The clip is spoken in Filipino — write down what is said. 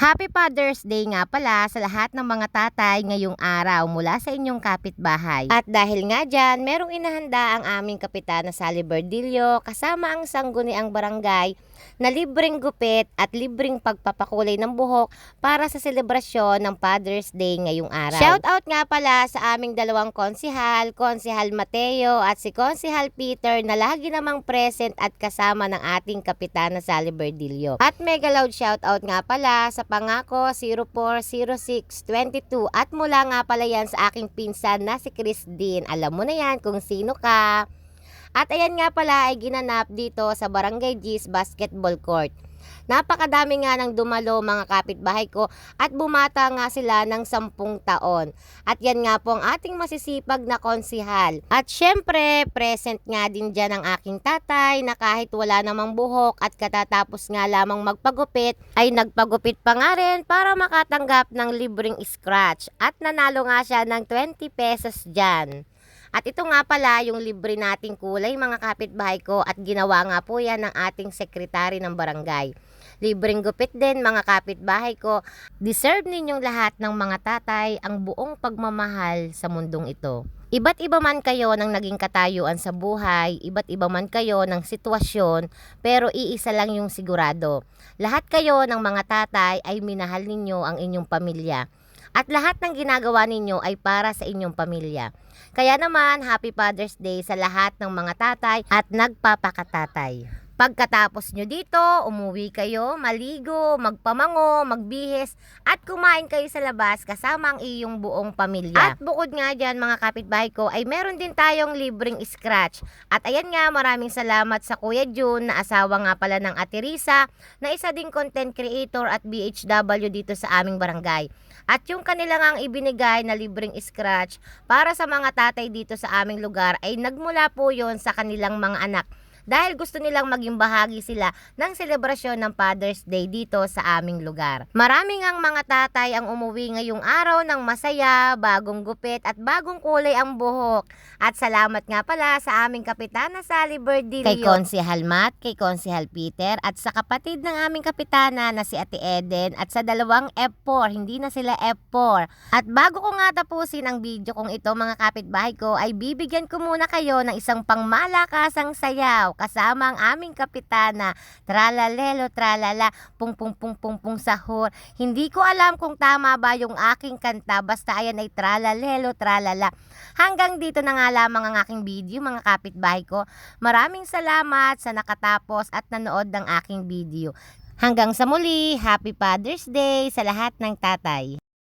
Happy Father's Day nga pala sa lahat ng mga tatay ngayong araw mula sa inyong kapitbahay. At dahil nga dyan, merong inahanda ang aming Kapitana Sally Berdillo kasama ang sangguniang barangay na libreng gupit at libreng pagpapakulay ng buhok para sa selebrasyon ng Father's Day ngayong araw. Shout out nga pala sa aming dalawang konsihal, Konsihal Mateo at si Konsihal Peter na lagi namang present at kasama ng ating Kapitana Sally Berdillo. At mega loud shout out nga pala sa Pangako 040622 at mula nga pala yan sa aking pinsan na si Chris Dean. Alam mo na yan kung sino ka. At ayan nga pala ay ginanap dito sa Barangay G's Basketball Court. Napakadami nga ng dumalo mga kapitbahay ko at bumata nga sila ng 10 taon. At yan nga po ang ating masisipag na konsihal. At syempre, present nga din dyan ang aking tatay na kahit wala namang buhok at katatapos nga lamang magpagupit, ay nagpagupit pa nga rin para makatanggap ng libreng scratch. At nanalo nga siya ng 20 pesos dyan. At ito nga pala yung libre nating kulay mga kapitbahay ko at ginawa nga po yan ng ating sekretary ng barangay. Libreng gupit din mga kapitbahay ko. Deserve ninyong lahat ng mga tatay ang buong pagmamahal sa mundong ito. Iba't iba man kayo ng naging katayuan sa buhay, iba't iba man kayo ng sitwasyon, pero iisa lang yung sigurado. Lahat kayo ng mga tatay ay minahal ninyo ang inyong pamilya. At lahat ng ginagawa ninyo ay para sa inyong pamilya. Kaya naman, Happy Father's Day sa lahat ng mga tatay at nagpapakatatay. Pagkatapos nyo dito, umuwi kayo, maligo, magpamango, magbihis, at kumain kayo sa labas kasama ang iyong buong pamilya. At bukod nga dyan mga kapitbahay ko, ay meron din tayong libreng scratch. At ayan nga, maraming salamat sa Kuya June na asawa nga pala ng Ate Risa, na isa ding content creator at BHW dito sa aming barangay. At yung kanila ngang ibinigay na libreng scratch para sa mga tatay dito sa aming lugar ay nagmula po yon sa kanilang mga anak. Dahil gusto nilang maging bahagi sila ng selebrasyon ng Father's Day dito sa aming lugar. Maraming ang mga tatay ang umuwi ngayong araw ng masaya, bagong gupit at bagong kulay ang buhok. At salamat nga pala sa aming Kapitana Sally Berdillo, kay Konsihal Matt, kay Konsihal Peter at sa kapatid ng aming kapitana na si Ate Eden at sa dalawang F4, hindi na sila F4. At bago ko nga tapusin ang video kong ito mga kapitbahay ko ay bibigyan ko muna kayo ng isang pangmalakasang sayaw kasama ang aming kapitana. Tralalelo, tralala, pung pung pung pung pung sahur. Hindi ko alam kung tama ba yung aking kanta, basta ayan ay tralalelo, tralala. Hanggang dito na nga lamang ang aking video mga kapitbahay ko. Maraming salamat sa nakatapos at nanood ng aking video. Hanggang sa muli, Happy Father's Day sa lahat ng tatay.